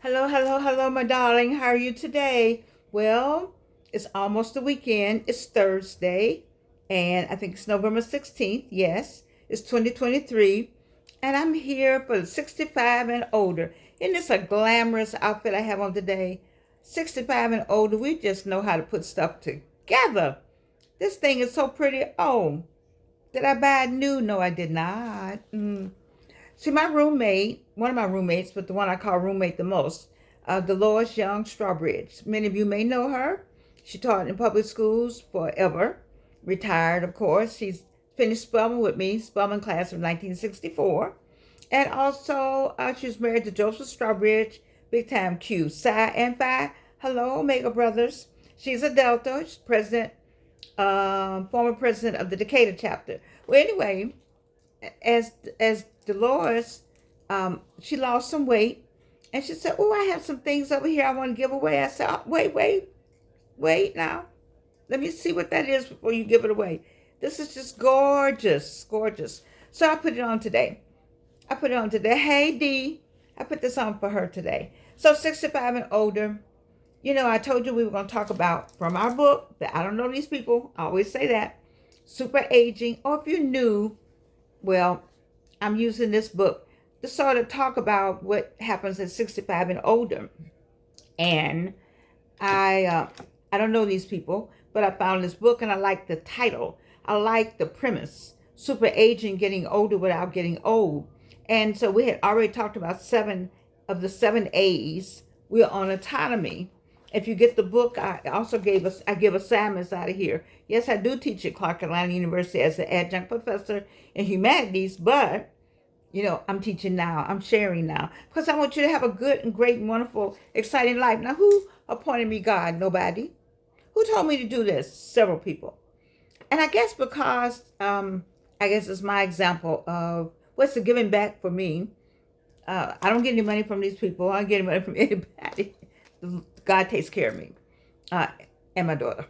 Hello, hello, hello, my darling. How are you today? Well, it's almost the weekend. It's Thursday, and I think it's November 16th. Yes, it's 2023, and I'm here for the 65 and older. Isn't this a glamorous outfit I have on today? 65 and older, we just know how to put stuff together. This thing is so pretty. Oh, did I buy it new? No, I did not. See, my roommate, one of my roommates, but the one I call roommate the most, Dolores Young Strawbridge. Many of you may know her. She taught in public schools forever, retired, of course. She's finished Spelman with me, Spelman class of 1964. And also, she was married to Joseph Strawbridge, big time Q, Psi and Phi. Hello, Omega Brothers. She's a Delta. She's president, former president of the Decatur chapter. Well, anyway, as Dolores, she lost some weight, and she said, "Oh, I have some things over here I want to give away." I said, "Oh, wait now. Let me see what that is before you give it away. This is just gorgeous, gorgeous." So I put it on today. Hey D, I put this on for her today. So 65 and older. You know, I told you we were going to talk about from our book that I don't know these people. I always say that. Super aging, or if you're new, well, I'm using this book to sort of talk about what happens at 65 and older. And I don't know these people, but I found this book and I like the title. I like the premise. Super aging, getting older without getting old. And so we had already talked about seven of the 7 A's. We're on autonomy. If you get the book, I give assignments out of here. Yes, I do teach at Clark Atlanta University as an adjunct professor in humanities, but I'm teaching now. I'm sharing now because I want you to have a good and great and wonderful, exciting life. Now, who appointed me God? Nobody. Who told me to do this? Several people. And I guess because I guess it's my example of what's the giving back for me. I don't get any money from these people. I don't get any money from anybody. God takes care of me and my daughter.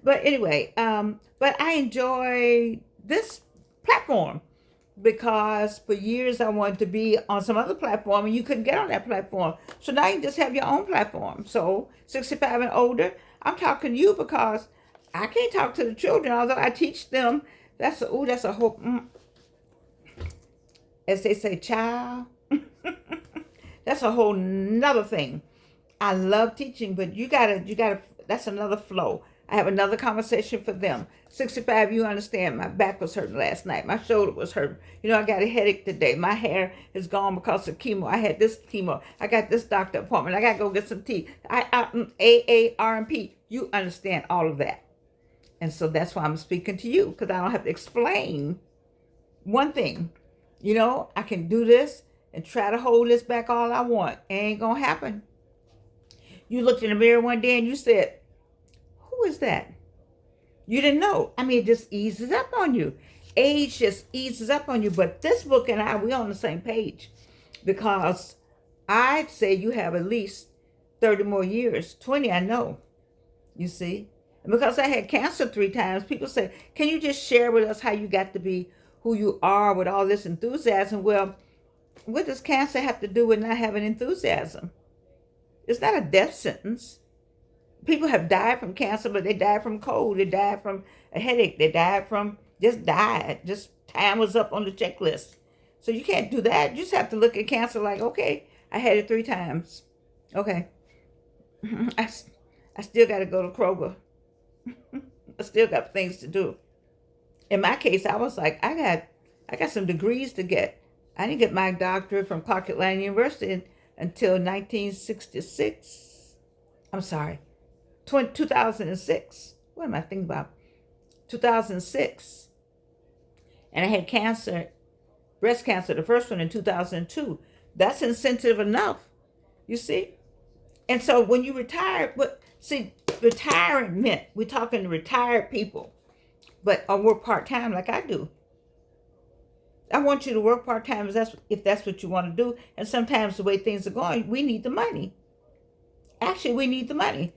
But anyway, but I enjoy this platform because for years I wanted to be on some other platform and you couldn't get on that platform. So now you just have your own platform. So 65 and older, I'm talking to you because I can't talk to the children, although I teach them. That's a whole, as they say, child. That's a whole nother thing. I love teaching, but you gotta, that's another flow. I have another conversation for them. 65, you understand, my back was hurting last night. My shoulder was hurting. I got a headache today. My hair is gone because of chemo. I had this chemo. I got this doctor appointment. I got to go get some tea. AARMP. You understand all of that. And so that's why I'm speaking to you, because I don't have to explain one thing. I can do this and try to hold this back all I want. It ain't going to happen. You looked in the mirror one day and you said, "Who is that?" You didn't know. I mean, it just eases up on you. Age just eases up on you. But this book and we on the same page because I'd say you have at least 30 more years. 20, I know. You see? And because I had cancer 3 times, people say, "Can you just share with us how you got to be who you are with all this enthusiasm?" Well, what does cancer have to do with not having enthusiasm? It's not a death sentence. People have died from cancer, but they died from cold. They died from a headache. They died from just died. Just time was up on the checklist. So you can't do that. You just have to look at cancer like, okay, I had it 3 times. Okay. I, I still got to go to Kroger. I still got things to do. In my case, I was like, I got some degrees to get. I didn't get my doctorate from Clark Atlanta University until 1966. I'm sorry, 2006. What am I thinking about? 2006. And I had cancer, breast cancer, the first one in 2002. That's incentive enough, you see? And so when you retire, retiring meant, we're talking to retired people, but or work part-time like I do. I want you to work part-time if that's what you want to do. And sometimes the way things are going, we need the money. Actually, we need the money.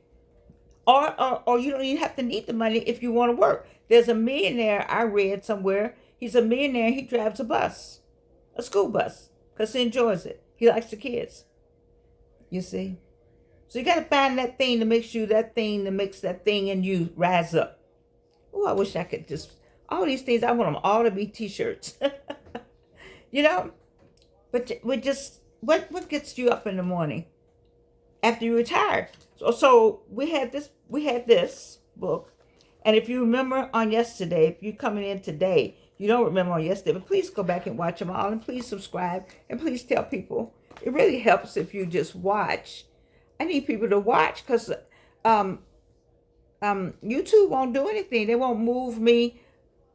Or you don't even have to need the money if you want to work. There's a millionaire I read somewhere. He's a millionaire. He drives a school bus, because he enjoys it. He likes the kids. You see? So you got to find that thing that makes you that thing that makes that thing in you rise up. Oh, I wish I could just, all these things, I want them all to be t-shirts. You know? But we just, what gets you up in the morning after you retire? So we had this book. And if you remember on yesterday, if you're coming in today, you don't remember on yesterday, but please go back and watch them all, and please subscribe, and please tell people. It really helps if you just watch. I need people to watch, because um, YouTube won't do anything. They won't move me.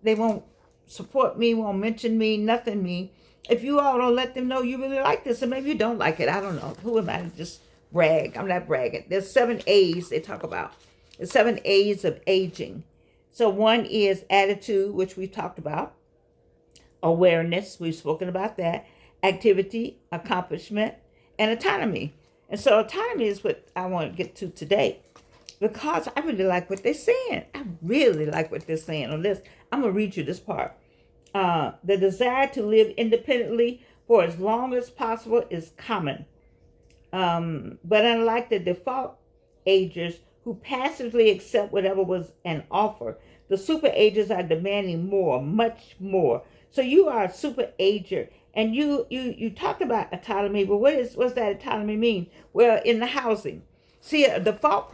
They won't support me, won't mention me, nothing me. If you all don't let them know you really like this, and maybe you don't like it, I don't know. Who am I to just brag? I'm not bragging. There's 7 A's they talk about. The 7 A's of aging. So one is attitude, which we talked about. Awareness, we've spoken about that. Activity, accomplishment, and autonomy. And so autonomy is what I want to get to today, because I really like what they're saying. I really like what they're saying on this. I'm going to read you this part. The desire to live independently for as long as possible is common. But unlike the default agers who passively accept whatever was an offer, the super agers are demanding more, much more. So you are a super ager, and you talked about autonomy, but what's that autonomy mean? Well, in the housing, see, a default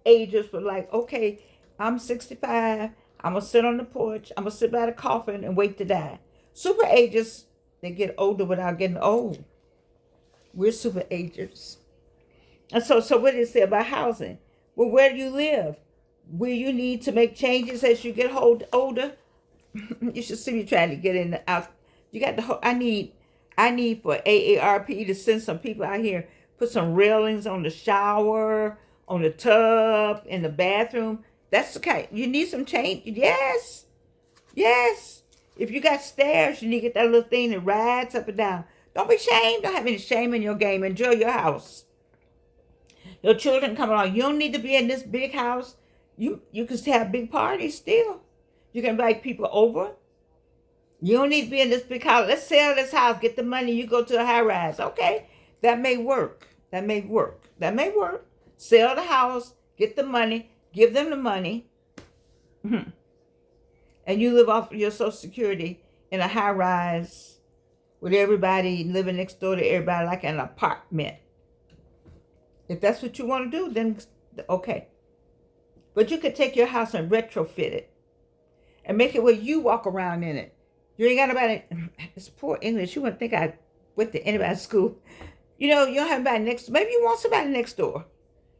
agers were like, okay, I'm 65. I'm going to sit on the porch. I'm going to sit by the coffin and wait to die. Super agers, they get older without getting old. We're super agers. And so what did it say about housing? Well, where do you live? Will you need to make changes as you get older? You should see me trying to get in the out. You got the I need for AARP to send some people out here, put some railings on the shower, on the tub, in the bathroom. That's okay. You need some change. Yes. Yes. If you got stairs, you need to get that little thing that rides up and down. Don't be ashamed. Don't have any shame in your game. Enjoy your house. Your children come along. You don't need to be in this big house. You can still have big parties still. You can invite people over. You don't need to be in this big house. Let's sell this house. Get the money. You go to a high-rise. Okay. That may work. That may work. Sell the house. Get the money. Give them the money. And you live off of your Social Security in a high-rise with everybody living next door to everybody like an apartment. If that's what you want to do, then okay. But you could take your house and retrofit it and make it where you walk around in it. You ain't got nobody. It's poor English. You wouldn't think I went to anybody's school. You don't have anybody next. Maybe you want somebody next door.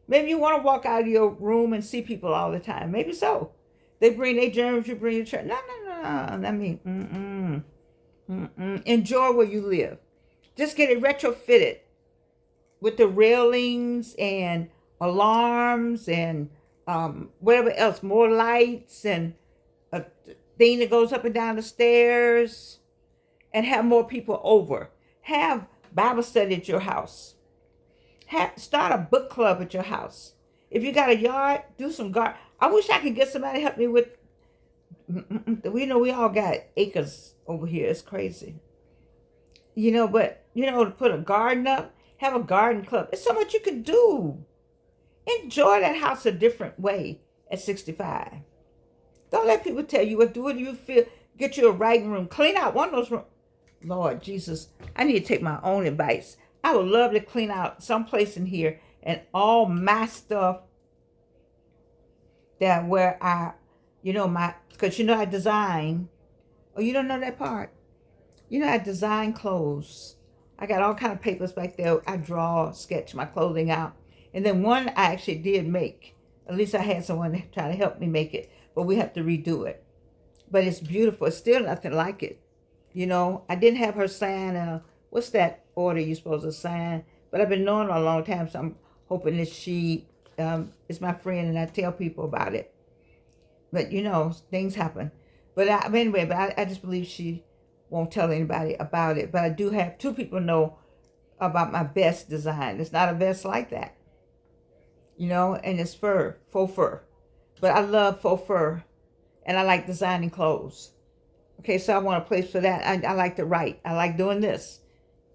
Maybe you want to walk out of your room and see people all the time. Maybe so. They bring their germs, you bring your church. No. I mean, enjoy where you live. Just get it retrofitted with the railings and alarms and whatever else, more lights and a thing that goes up and down the stairs, and have more people over. Have Bible study at your house. Start a book club at your house. If you got a yard, do some garden. I wish I could get somebody to help me with. We all got acres over here. It's crazy. But to put a garden up, have a garden club. There's so much you can do. Enjoy that house a different way at 65. Don't let people tell you what do you feel. Get you a writing room. Clean out one of those rooms. Lord Jesus, I need to take my own advice. I would love to clean out some place in here and all my stuff that where because I design. Oh, you don't know that part? I design clothes. I got all kind of papers back there. I draw, sketch my clothing out. And then one I actually did make. At least I had someone try to help me make it. But we have to redo it. But it's beautiful. It's still nothing like it. I didn't have her sign. What's that order you're supposed to sign? But I've been knowing her a long time, so I'm hoping that she is my friend and I tell people about it. But, things happen. But I just believe she won't tell anybody about it. But I do have 2 people know about my vest design. It's not a vest like that. And it's faux fur. But I love faux fur. And I like designing clothes. Okay, so I want a place for that. I like to write. I like doing this.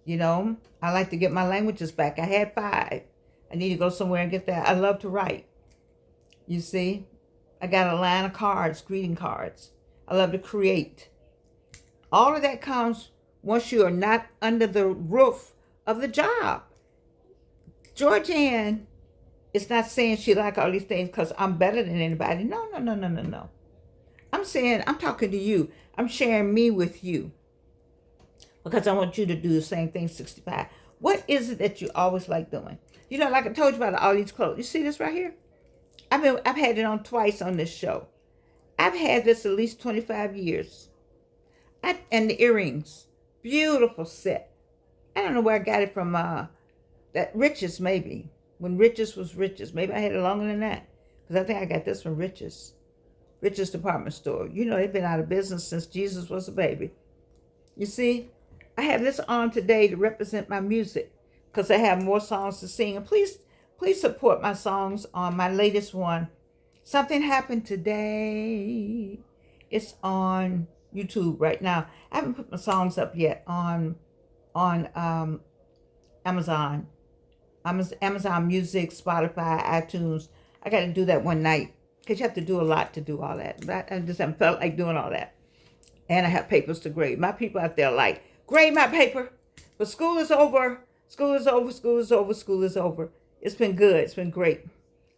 You know, I like to get my languages back. I had 5. I need to go somewhere and get that. I love to write. You see, I got a line of cards, greeting cards. I love to create. All of that comes once you are not under the roof of the job. Georgianne is not saying she like all these things because I'm better than anybody. No, no, no, no, no, no. I'm saying I'm talking to you. I'm sharing me with you because I want you to do the same thing. 65. What is it that you always like doing? You know, like I told you about all these clothes. You see this right here? I've had it on twice on this show. I've had this at least 25 years. And the earrings, beautiful set. I don't know where I got it from. That Riches maybe, when Riches was Riches. Maybe I had it longer than that because I think I got this from Riches department store. You know, they've been out of business since Jesus was a baby. You see, I have this on today to represent my music because I have more songs to sing. And please support my songs on my latest one. Something Happened Today. It's on YouTube right now. I haven't put my songs up yet on Amazon. Amazon Music, Spotify, iTunes. I got to do that one night because you have to do a lot to do all that. But I just haven't felt like doing all that. And I have papers to grade. My people out there like, grade my paper. But school is over. School is over. School is over. School is over. It's been good. It's been great.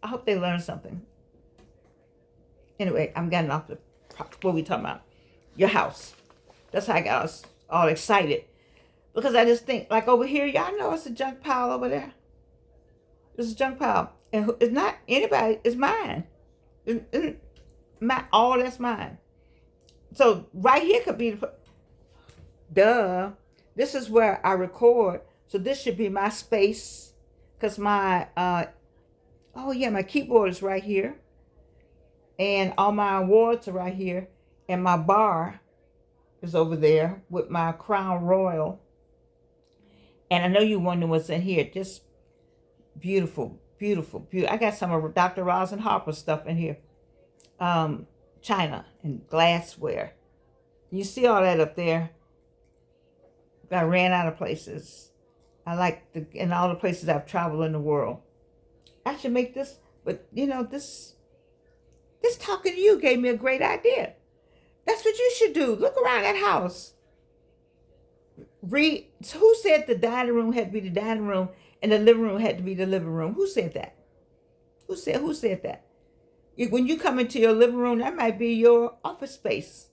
I hope they learned something. Anyway, I'm getting off the what we talking about. Your house. That's how I got all excited. Because I just think, like over here, y'all know it's a junk pile over there. It's a junk pile. And it's not anybody, it's mine. All that's mine. So right here could be, duh. This is where I record. So this should be my space. Because my, my keyboard is right here. And all my awards are right here. And my bar is over there with my Crown Royal. And I know you wonder what's in here. Just beautiful, beautiful, beautiful. I got some of Dr. Rosin Harper's stuff in here. China and glassware. You see all that up there? I ran out of places. In all the places I've traveled in the world. I should make this, but you know, this talking to you gave me a great idea. That's what you should do. Look around that house. Read. Who said the dining room had to be the dining room and the living room had to be the living room? Who said that? Who said that? When you come into your living room, that might be your office space.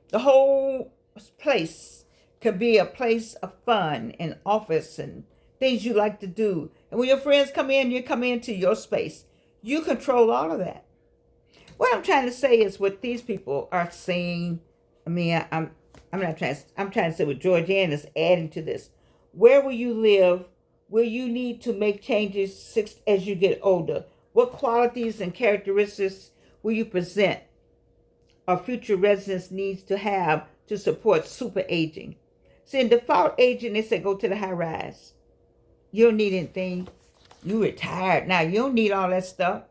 The whole place could be a place of fun and office and things you like to do. And when your friends come in, you come into your space. You control all of that. What I'm trying to say is what these people are saying. I mean, I'm trying to say what Georgianne is adding to this. Where will you live? Will you need to make changes as you get older? What qualities and characteristics will you present or future residents needs to have to support super aging? See, in default aging, they say go to the Highrise. You don't need anything. You retired now. You don't need all that stuff.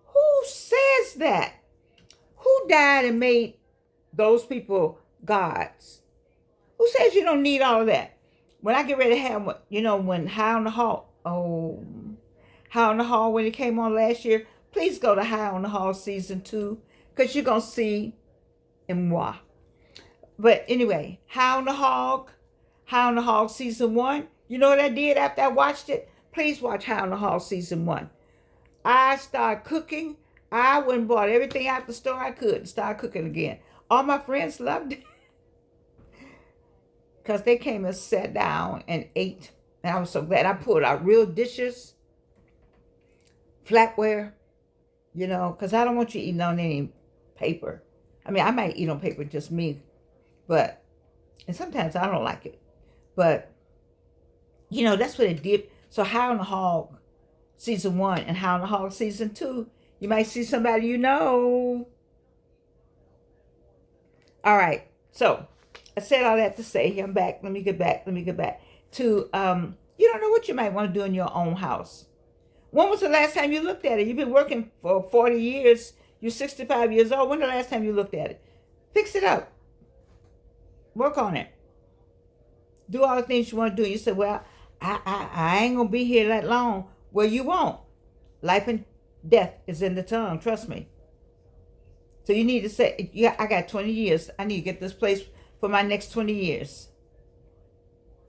Who says that? Who died and made those people gods? Who says you don't need all of that? When I get ready to have, when High on the Hall, High on the Hall, when it came on last year, please go to High on the Hall season 2, because you're going to see moi. But anyway, High on the Hall season 1. You know what I did after I watched it? Please watch High on the Hall season 1. I started cooking. I went and bought everything out the store I could and started cooking again. All my friends loved it. Because they came and sat down and ate. And I was so glad. I pulled out real dishes, flatware, because I don't want you eating on any paper. I mean, I might eat on paper, just me. And sometimes I don't like it. But, that's what it did. So High on the Hog season 1 and High on the Hog season 2, you might see somebody you know. All right. So I said all that to say, here I'm back. Let me get back to, you don't know what you might want to do in your own house. When was the last time you looked at it? You've been working for 40 years. You're 65 years old. When the last time you looked at it? Fix it up. Work on it. do all the things you want to do. You say, well, I ain't going to be here that long. Well, you won't. Life and death is in the tongue. Trust me. So you need to say, yeah, I got 20 years. I need to get this place for my next 20 years.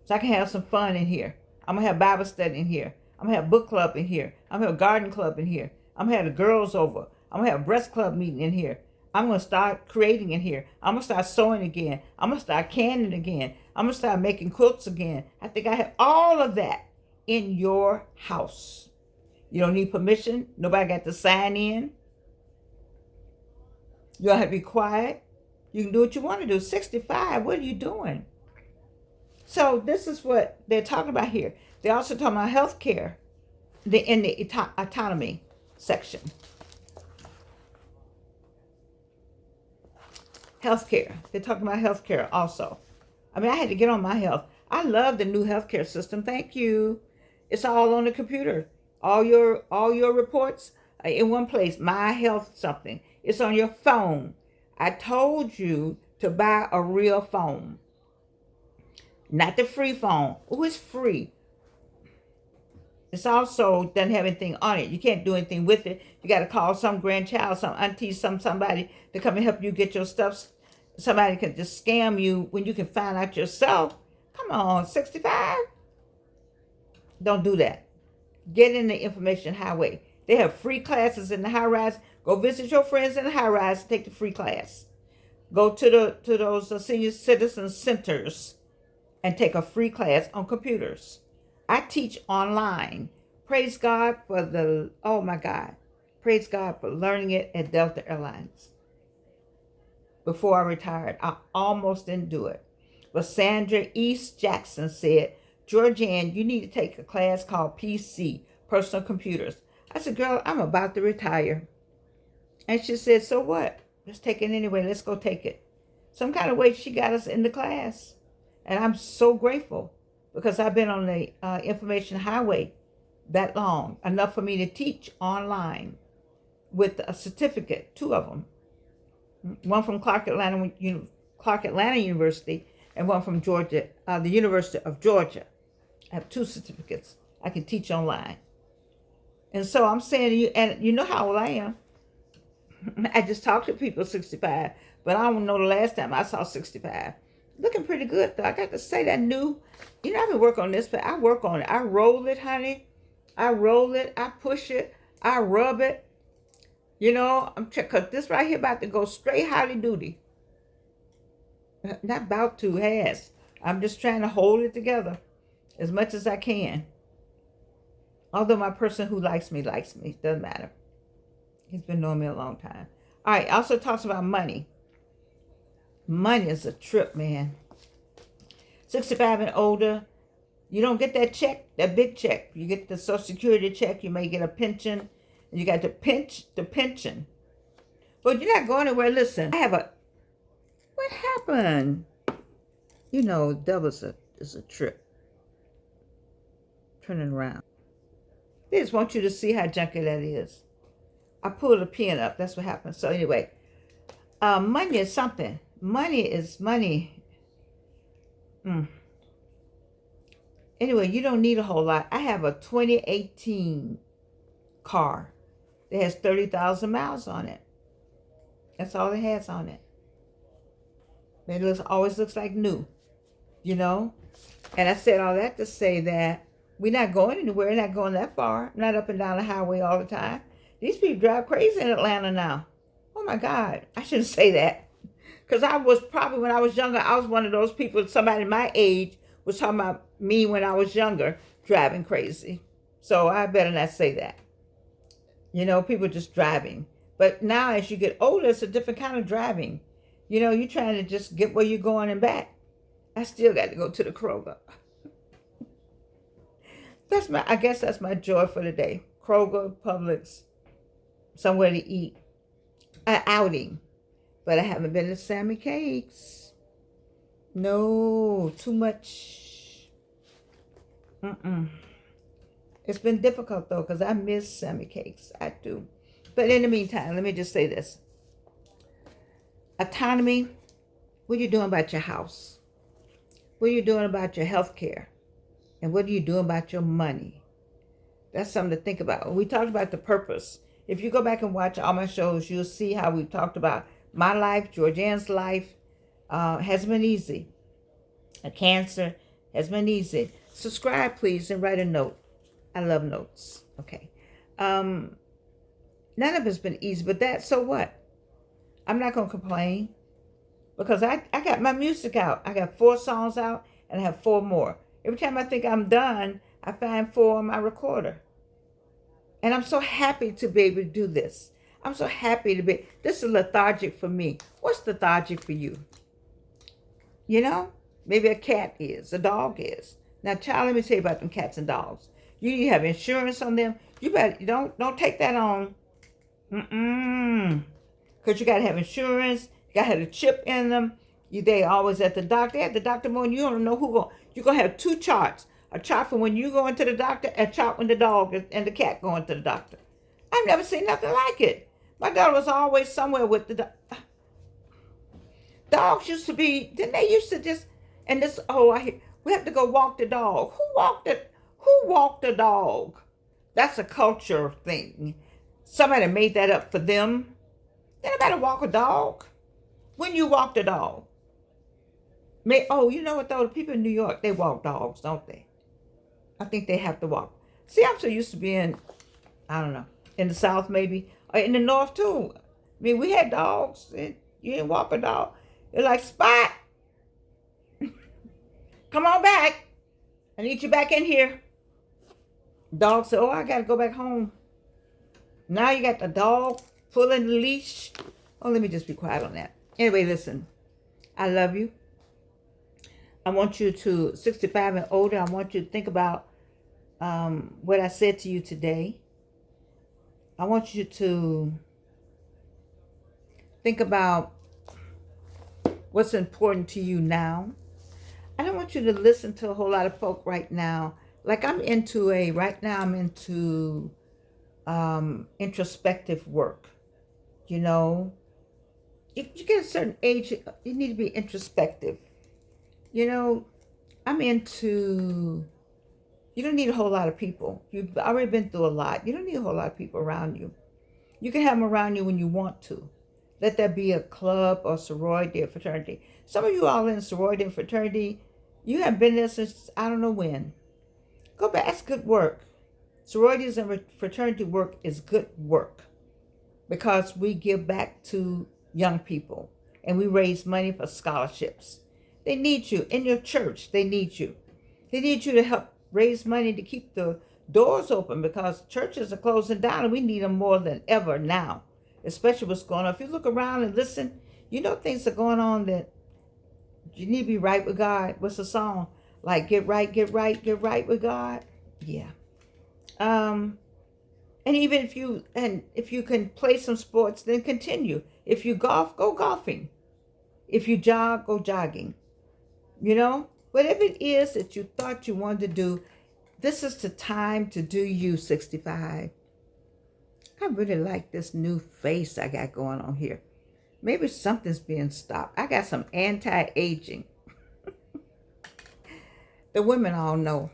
So I can have some fun in here. I'm going to have Bible study in here. I'm going to have book club in here. I'm going to have garden club in here. I'm going to have the girls over. I'm going to have a breast club meeting in here. I'm going to start creating in here. I'm going to start sewing again. I'm going to start canning again. I'm going to start making quilts again. I think I have all of that in your house. You don't need permission. Nobody got to sign in. You don't have to be quiet. You can do what you want to do. 65, what are you doing? So this is what they're talking about here. They're also talking about health care in the autonomy section. Healthcare. They're talking about healthcare also. I mean, I had to get on my health. I love the new healthcare system. Thank you. It's all on the computer. All your reports are in one place. My health something. It's on your phone. I told you to buy a real phone. Not the free phone. Oh, it's free. It's also doesn't have anything on it. You can't do anything with it. You got to call some grandchild, some auntie, somebody to come and help you get your stuff. Somebody can just scam you when you can find out yourself. Come on, 65? Don't do that. Get in the information highway. They have free classes in the Highrise. Go visit your friends in the Highrise and take the free class. Go to those senior citizen centers and take a free class on computers. I teach online. Praise God for oh my God. Praise God for learning it at Delta Airlines. Before I retired, I almost didn't do it. But Sandra East Jackson said, Georgianne, you need to take a class called PC, Personal Computers. I said, girl, I'm about to retire. And she said, so what? Let's take it anyway. Let's go take it. Some kind of way she got us in the class. And I'm so grateful because I've been on the information highway that long, enough for me to teach online with a certificate, 2 of them. One from Clark Atlanta University and one from Georgia, the University of Georgia. I have 2 certificates. I can teach online. And so I'm saying to you, and you know how old I am. I just talked to people 65, but I don't know the last time I saw 65. Looking pretty good though. I got to say that new, I've been working on this, but I work on it. I roll it, honey. I roll it. I push it. I rub it. I'm checking, because this right here about to go straight howdy doody. Not about to, has. I'm just trying to hold it together as much as I can. Although my person who likes me. Doesn't matter. He's been knowing me a long time. All right, also talks about money. Money is a trip, man. 65 and older, you don't get that check, that big check. You get the Social Security check. You may get a pension. And you got to pinch the pension. But you're not going anywhere. Listen, what happened? Devil is a trip. Turning around. They just want you to see how junky that is. I pulled a pin up. That's what happened. So anyway, money is something. Money is money. Anyway, you don't need a whole lot. I have a 2018 car that has 30,000 miles on it. That's all it has on it. It always looks like new, And I said all that to say that we're not going anywhere. We're not going that far. I'm not up and down the highway all the time. These people drive crazy in Atlanta now. Oh my God. I shouldn't say that. Because I was probably, when I was younger, I was one of those people, somebody my age was talking about me when I was younger, driving crazy. So I better not say that. People just driving. But now as you get older, it's a different kind of driving. You're trying to just get where you're going and back. I still got to go to the Kroger. I guess that's my joy for the day. Kroger, Publix, somewhere to eat. An outing. But I haven't been to Sammy Cakes. No, too much. It's been difficult though, because I miss Sammy Cakes. I do. But in the meantime, let me just say this. Autonomy. What are you doing about your house? What are you doing about your health care? And what are you doing about your money? That's something to think about. We talked about the purpose. If you go back and watch all my shows, you'll see how we talked about my life, Georgianne's life. Hasn't been easy. A cancer has been easy. Subscribe, please, and write a note. I love notes. Okay. None of it's been easy, but so what? I'm not going to complain because I got my music out. I got 4 songs out and I have 4 more. Every time I think I'm done, I find 4 on my recorder. And I'm so happy to be able to do this. I'm so happy to be. This is lethargic for me. What's lethargic for you? You know, maybe a cat is, a dog is. Now, child, let me tell you about them cats and dogs. You need to have insurance on them. You better don't take that on. Because you got to have insurance. You got to have a chip in them. They always at the doctor. At the doctor more, and you don't know who going. You're going to have 2 charts. A chart for when you go into the doctor, a chart when the dog and the cat go into the doctor. I've never seen nothing like it. My daughter was always somewhere with the dogs. Used to be, didn't they used to just, and this, we have to go walk the dog. Who walked it? Who walked the dog? That's a culture thing. Somebody made that up for them. Anybody walk a dog? When you walk the dog? You know what though? The people in New York, they walk dogs, don't they? I think they have to walk. See, I'm so used to being, I don't know, in the South maybe, or in the North too. I mean, we had dogs. And you didn't walk a dog. They're like, Spot, come on back. I need you back in here. Dog said, I got to go back home. Now you got the dog pulling the leash. Let me just be quiet on that. Anyway, listen, I love you. I want you to, 65 and older, I want you to think about what I said to you today. I want you to think about what's important to you now. I don't want you to listen to a whole lot of folk right now. Like I'm into introspective work. You know, you get a certain age, you need to be introspective. You know, you don't need a whole lot of people. You've already been through a lot. You don't need a whole lot of people around you. You can have them around you when you want to. Let that be a club or sorority or fraternity. Some of you all in sorority and fraternity, you have been there since I don't know when. Go back. That's good work. Sororities and fraternity work is good work because we give back to young people and we raise money for scholarships. They need you in your church. They need you. They need you to help raise money to keep the doors open because churches are closing down and we need them more than ever now, especially what's going on. If you look around and listen, you know things are going on that you need to be right with God. What's the song? Like get right with God. Yeah. And even if you can play some sports, then continue. If you golf, go golfing. If you jog, go jogging. You know, whatever it is that you thought you wanted to do, this is the time to do you, 65. I really like this new face I got going on here. Maybe something's being stopped. I got some anti-aging. The women all know.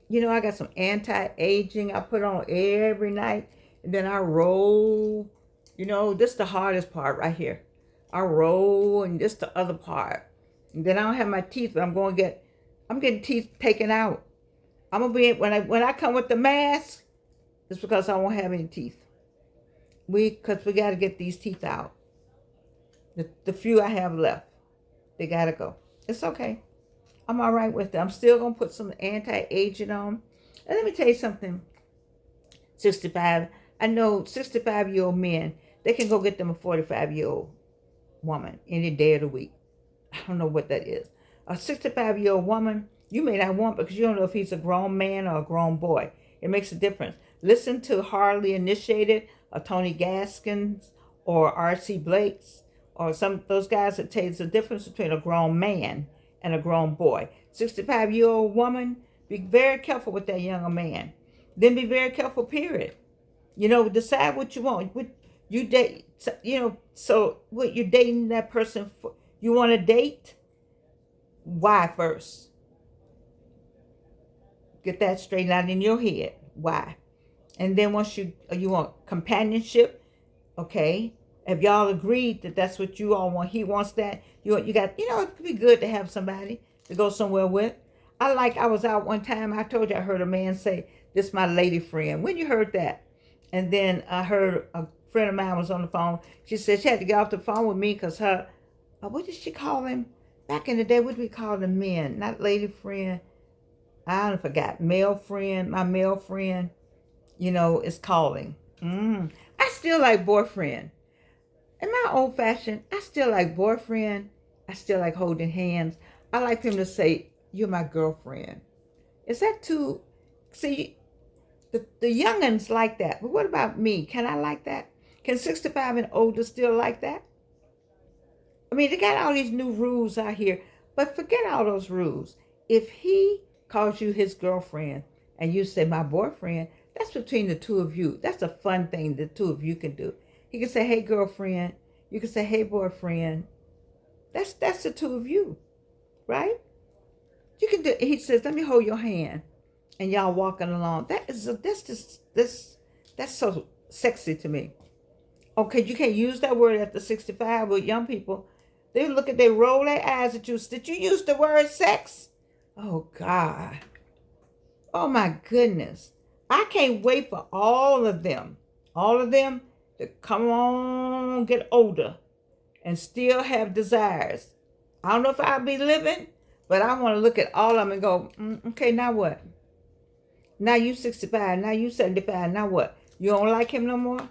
You know, I got some anti-aging I put on every night. And then I roll. You know, this is the hardest part right here. I roll and this the other part. And then I don't have my teeth, but I'm getting teeth taken out. I'm gonna be when I come with the mask, it's because I won't have any teeth. Because we gotta get these teeth out. The few I have left, they gotta go. It's okay. I'm all right with it. I'm still gonna put some anti-aging on. And let me tell you something. 65. I know 65-year-old men, they can go get them a 45-year-old woman any day of the week. I don't know what that is. A 65-year-old woman, you may not want because you don't know if he's a grown man or a grown boy. It makes a difference. Listen to Hardly Initiated or Tony Gaskins or R.C. Blake's or some of those guys that tell you the difference between a grown man and a grown boy. 65-year-old woman, be very careful with that younger man. Then be very careful, period. You know, decide what you want. What you date, you know, so what you're dating that person for. You want to date? Why first? Get that straightened out in your head. Why? And then once you want companionship, okay? If y'all agreed that that's what you all want, he wants that. You got, it could be good to have somebody to go somewhere with. I was out one time. I told you I heard a man say, "This is my lady friend." When you heard that, and then I heard a friend of mine was on the phone. She said she had to get off the phone with me because her, what did she call him? Back in the day, what did we call the men? Not lady friend. I forgot. Male friend. My male friend, is calling. I still like boyfriend. In my old fashioned, I still like boyfriend. I still like holding hands. I like them to say, "You're my girlfriend." Is that too? See, the youngins like that. But what about me? Can I like that? Can 65 and older still like that? I mean, they got all these new rules out here, but forget all those rules. If he calls you his girlfriend and you say my boyfriend, that's between the two of you. That's a fun thing the two of you can do. He can say, "Hey girlfriend." You can say, "Hey boyfriend." That's the two of you, right? You can do. He says, "Let me hold your hand," and y'all walking along. That's so sexy to me. Okay, you can't use that word after 65 with young people. They roll their eyes at you. Did you use the word sex? Oh God. Oh my goodness. I can't wait for all of them to come on, get older and still have desires. I don't know if I'll be living, but I want to look at all of them and go, okay, now what? Now you 65, now you 75, now what? You don't like him no more?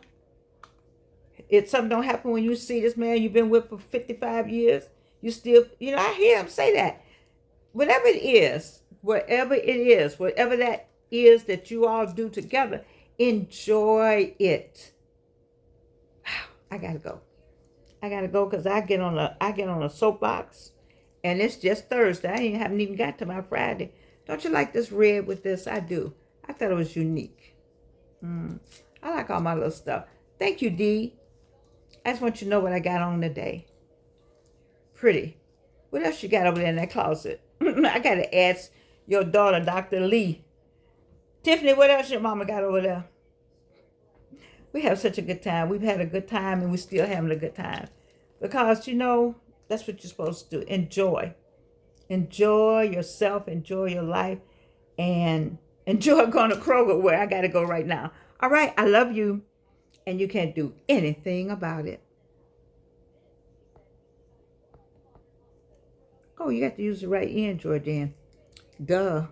If something don't happen when you see this man you've been with for 55 years, you still, I hear him say that. Whatever it is, whatever that is that you all do together, enjoy it. I gotta go. I gotta go because I get on a soapbox, and it's just Thursday. Haven't even got to my Friday. Don't you like this red with this? I do. I thought it was unique. I like all my little stuff. Thank you, Dee. I just want you to know what I got on today. Pretty. What else you got over there in that closet? I gotta ask your daughter, Dr. Lee. Tiffany, what else your mama got over there? We have such a good time. We've had a good time and we're still having a good time. Because, that's what you're supposed to do. Enjoy. Enjoy yourself. Enjoy your life. And enjoy going to Kroger where I got to go right now. All right. I love you. And you can't do anything about it. Oh, you got to use the right end, Jordan. Duh.